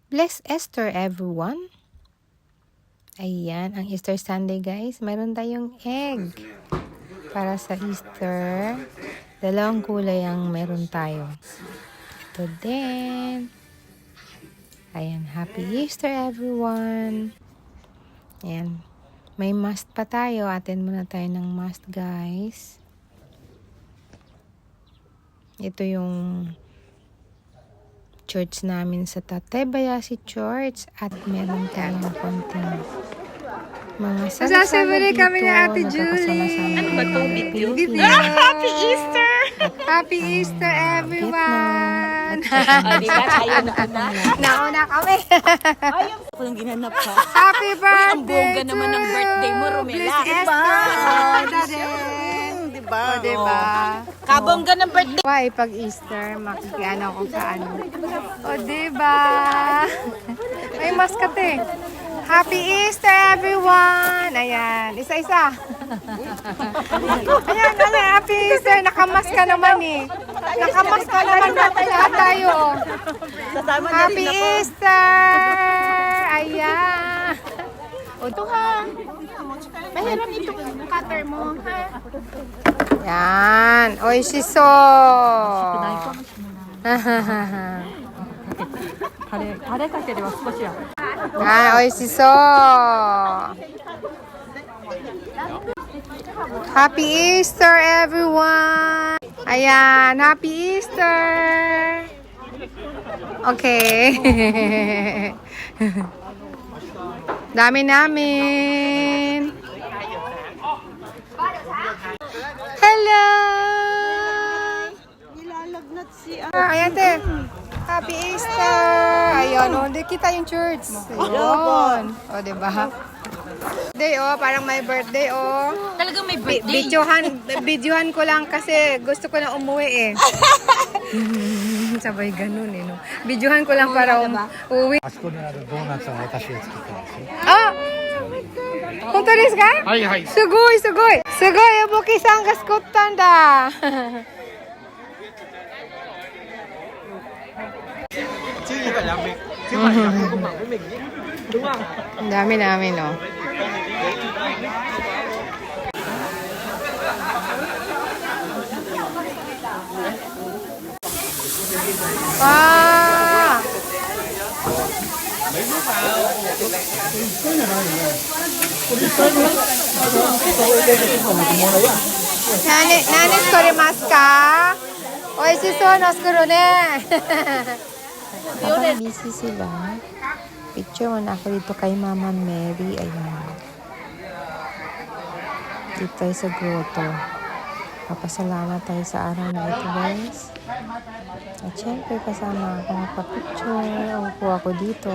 Bless Easter everyone! Ayan, ang Easter Sunday guys. Mayroon tayong egg para sa Easter. Dalawang kulay ang meron tayo. Ito din. Ayan, Happy Easter everyone! Ayan, may mast pa tayo. Atin muna tayo ng mast guys. Ito yung church namin sa Tatay Bayasi Church at meron tayong konting mga sala-sala dito. kami ni Ate Julie. Ano ba ito? Video? Happy Easter! Happy Easter everyone! Diba tayo nauna? Nauna kami. Ayun ko yung ginanap ka. Happy Ang birthday bongga naman ng birthday mo, Romela. Bless Esther! Diba? Diba? Kabongga ng birthday. Why, pag Easter, makikiano ko sa ano. O, diba? May maskat eh. Happy Easter, everyone! Ayan, isa-isa. Ayan, Happy Easter. Nakamas ka naman eh. Nakamas ka naman lahat tayo. Happy Easter! Ayan. O, ito ha. Mahirap itong cutter mo, ha? Yan. Oy, shiso. Yan, oy, shiso. Happy Easter, everyone. Ayan, Happy Easter. Okay. Dami namin. Hello! Nilalagnat si... Ayan, te. Happy Easter! Ayun, oh, di kita yung church. Ayun. O, diba? Day, oh, parang may birthday, oh. Talagang may birthday. Videohan ko lang kasi gusto ko na umuwi eh. Sabay ganun eh, no? Videohan ko lang para uwi. あそこにあるドーナツは私が作ったんですよ。 Ah! 本当ですか？はいはい。すごいすごいすごいおぼきさんが作ったんだ。Ang dami namin, no? Ah! Nani sukurimasu ka? Oishishou no sukuru ne. Habang busy sila, picture muna ako dito kay Mama Mary. Ayan. Dito tayo sa grotto. Papasalamat tayo sa araw na ito, guys. At syempre, kasama ako magpa-picture. Upo ako dito.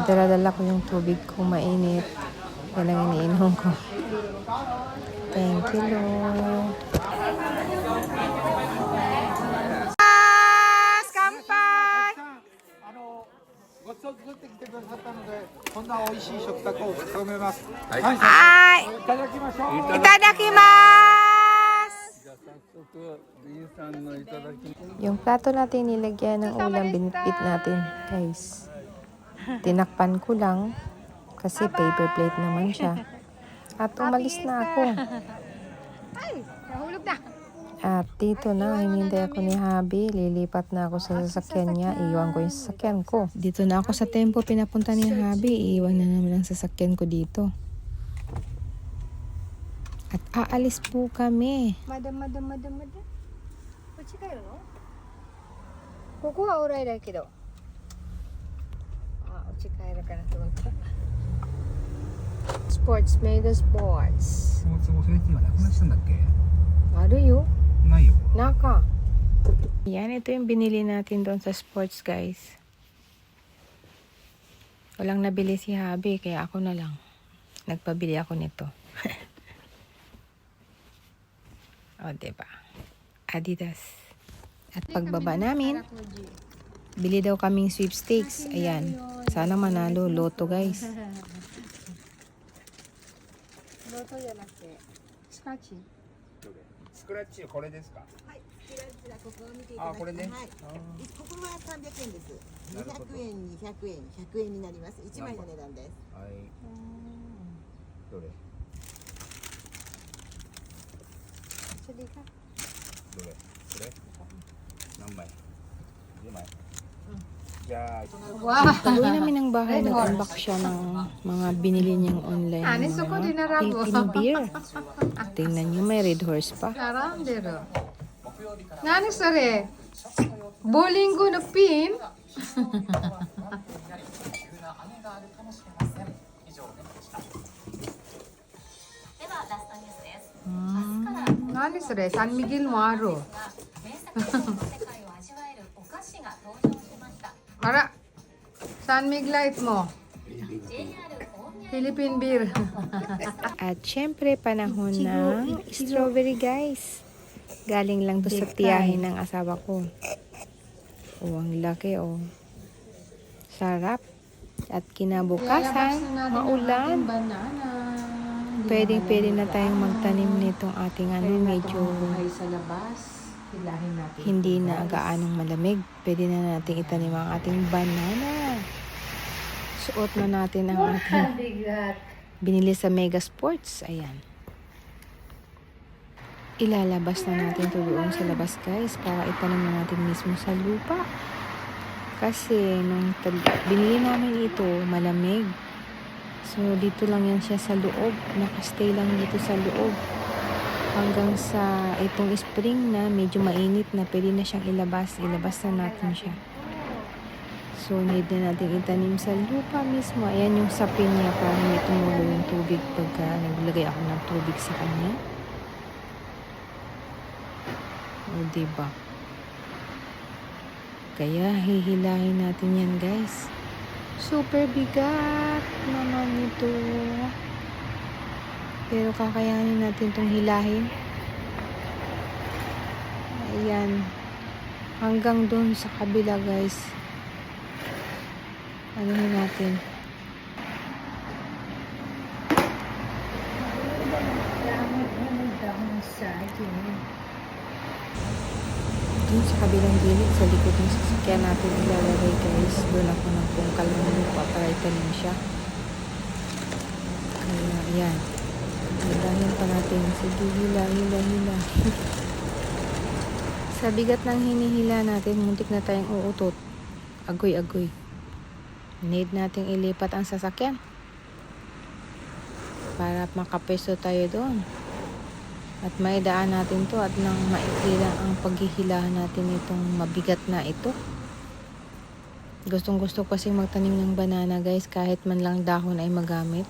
Dala-dala ko yung tubig ko mainit. Yan ang iniinom ko. Thank you, Lord. Kanpai! ごちそう作ってきてくださったので、こんな美味しい食卓を務めます。はい。はい。いただきましょう。いただきます。 Yung plato natin nilagyan ng ulam, binitbit natin, guys. Tinakpan ko lang kasi paper plate naman siya. At umalis na ako. Ay, nahulog na. At dito na, hinintay ako ni Habi. Lilipat na ako sa sasakyan niya. Iiwan ko yung sasakyan ko. Dito na ako sa tempo pinapunta ni Habi. Iiwan na naman ang sasakyan ko dito. At aalis po kami. Madam. こっち帰るの？ここはオーライだけど。あ、こっち帰るかなと思った。Sports made the sports. もうそれ今なくなったんだっけ？ あるよ。ないよ。 Naka. Yan, ito yung binili natin doon sa sports, guys. Walang nabili si Habi, kaya ako na lang. Nagpabili ako nito. O, diba? Adidas. At pagbaba namin, bili daw kaming sweepstakes. Ayan. Sana manalo. Loto, guys. ロートじゃなくてスクラッチ。スクラッチこれですか？あ、これね。はい。ここは300円です。200円、200円、100円になります。1枚の値段です。はい。どれ？ Sige ka. どれ？これ？何枚？2枚。じゃあ、 Wow! Pag-uwi namin ng bahay, nag-unbox siya ng mga binili niyang online. Ani, ng suko mga din na rabo. Philippine beer. Tingnan niyo, may Red Horse pa. Karandero. Nani sore? Bolingo no pin? Nani sore? San Miguel Maro. Ara, San Miguel light mo. Philippine beer. At syempre, panahon ng strawberry, guys. Galing lang to sa tiyahin ng asawa ko. Oh, ang laki, oh. Sarap. At kinabukasan, maulan. Pwede na tayong magtanim nitong ating medyo sa labas. Hilahin natin. hindi na gaanong malamig. Pwede na natin itanim ang ating banana. Suot na natin ang ating Bigat. binili sa Mega Sports. Ayan. Ilalabas na natin ito doon sa labas, guys, para itanim na natin mismo sa lupa. Kasi nung binili namin ito, malamig. So, dito lang yan siya sa loob. Nakastay lang dito sa loob. Hanggang sa itong spring na medyo mainit na, pwede na siyang ilabas. Ilabas na natin siya. So, need na natin itanim sa lupa mismo. Ayan yung sapin niya para hindi tumulo yung tubig pagka naglagay ako ng tubig sa kanya. O, diba? Kaya, hihilahin natin yan, guys. Super bigat naman ito. Pero kakayanin natin itong hilahin. Ayan. Hanggang doon sa kabila, guys. Ano natin? Doon sa kabilang gilid, sa likod ng sasakyan natin ilalagay, guys. Doon ako nagpungkal ng lupa para itanim siya. Kaya, ayan. Hilahin pa natin. Sige, hila. Sa bigat ng hinihila natin, muntik na tayong uutot. Agoy. Need nating ilipat ang sasakyan para makapeso tayo doon. At may daan natin to at nang maikilang ang paghihilahan natin itong mabigat na ito. Gustong gusto ko kasi magtanim ng banana, guys, kahit man lang dahon ay magamit.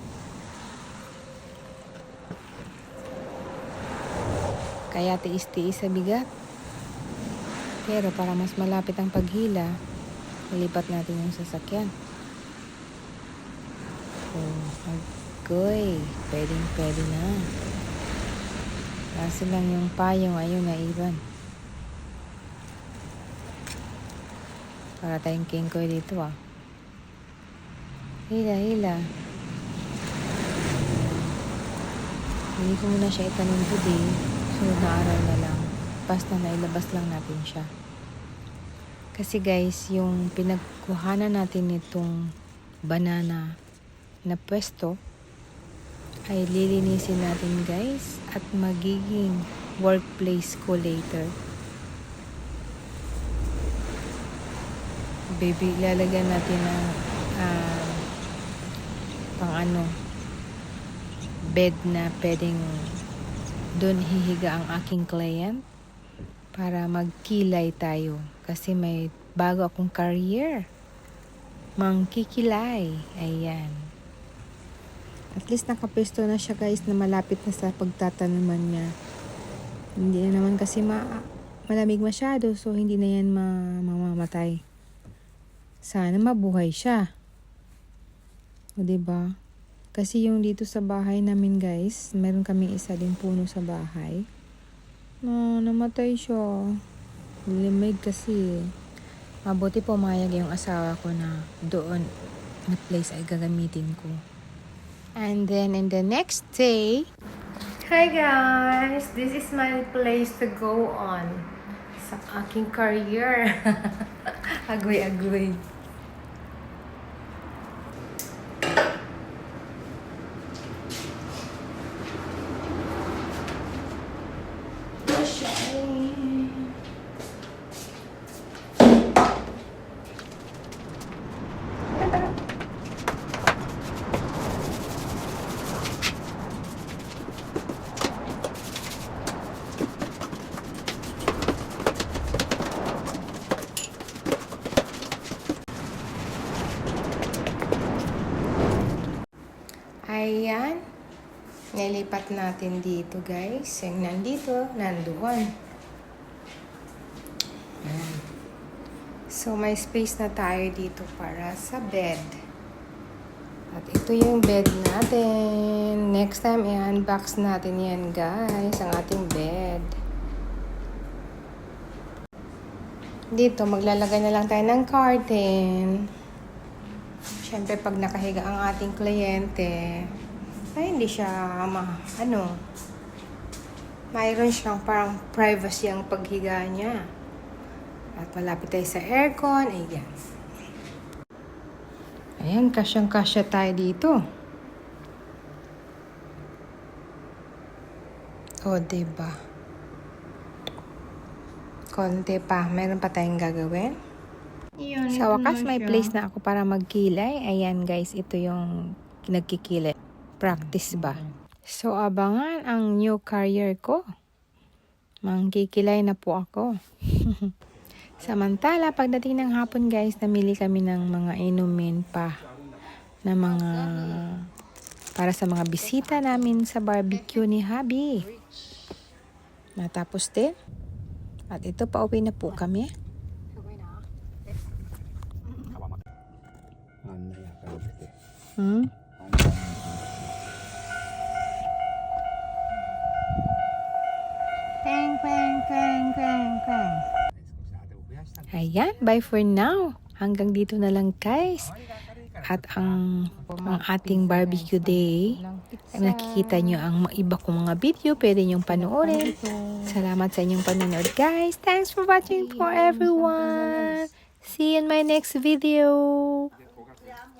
Kaya tiis-tiis sa bigat. Pero para mas malapit ang paghila, ilipat natin yung sasakyan. Oh, agoy. Pwede na. Kasi lang yung payong, ayun, naiwan. Para tayong kingkoy dito, ah. Hila. Hindi ko muna siya itanim today. Sunod na araw na lang. Basta nailabas lang natin siya. Kasi, guys, yung pinagkuhanan natin nitong banana na pwesto ay lilinisin natin, guys, at magiging workplace ko later. Baby, ilalagyan natin ng bed na pwedeng doon hihiga ang aking client para magkilay tayo. Kasi may bago akong career. Mangkikilay. Ayan. At least nakapesto na siya, guys, na malapit na sa pagtatanaman niya. Hindi na naman kasi malamig masyado, so hindi na yan mamamatay. Sana mabuhay siya. O, diba? Kasi yung dito sa bahay namin, guys, meron kaming isa din puno sa bahay. Namatay siya. Limig kasi. Mabuti pumayag yung asawa ko na doon na place ay gagamitin ko. And then in the next day, hi guys! This is my place to go on. sa aking career. Agoy-agoy. Ayan. Nilipat natin dito, guys. Yung nandito, nandoon. Ayan. So, may space na tayo dito para sa bed. At ito yung bed natin. Next time, i-unbox natin yan, guys. Ang ating bed. Dito, maglalagay na lang tayo ng curtain. Siyempre, pag nakahiga ang ating kliyente, ay hindi siya, mayroon siyang parang privacy ang paghiga niya. At malapit tayo sa aircon, ayan. Ayan, kasyang-kasya tayo dito. O, diba? Konti pa. Meron pa tayong gagawin. Sa wakas, may place na ako para magkilay. Ayan, guys. Ito yung nagkikilay. Practice ba? So, abangan ang new career ko. Mangkikilay na po ako. Samantala, pagdating ng hapon, guys, namili kami ng mga inumin pa. Na mga para sa mga bisita namin sa barbecue ni Habi. Natapos din. At ito, pauwi na po kami. Peng, peng, peng, peng, peng. Ayan, bye for now. Hanggang dito na lang, guys. At ang ating barbecue day, nakikita nyo ang iba kong mga video, pwede nyong panoorin. Salamat sa inyong panonood, guys. Thanks for watching for everyone. See you in my next video.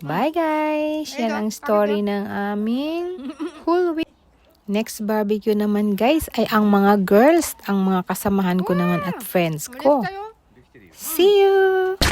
Bye, guys. Yan ang story ng aming whole week. Next barbecue naman, guys, ay ang mga girls, ang mga kasamahan ko naman at friends ko. See you!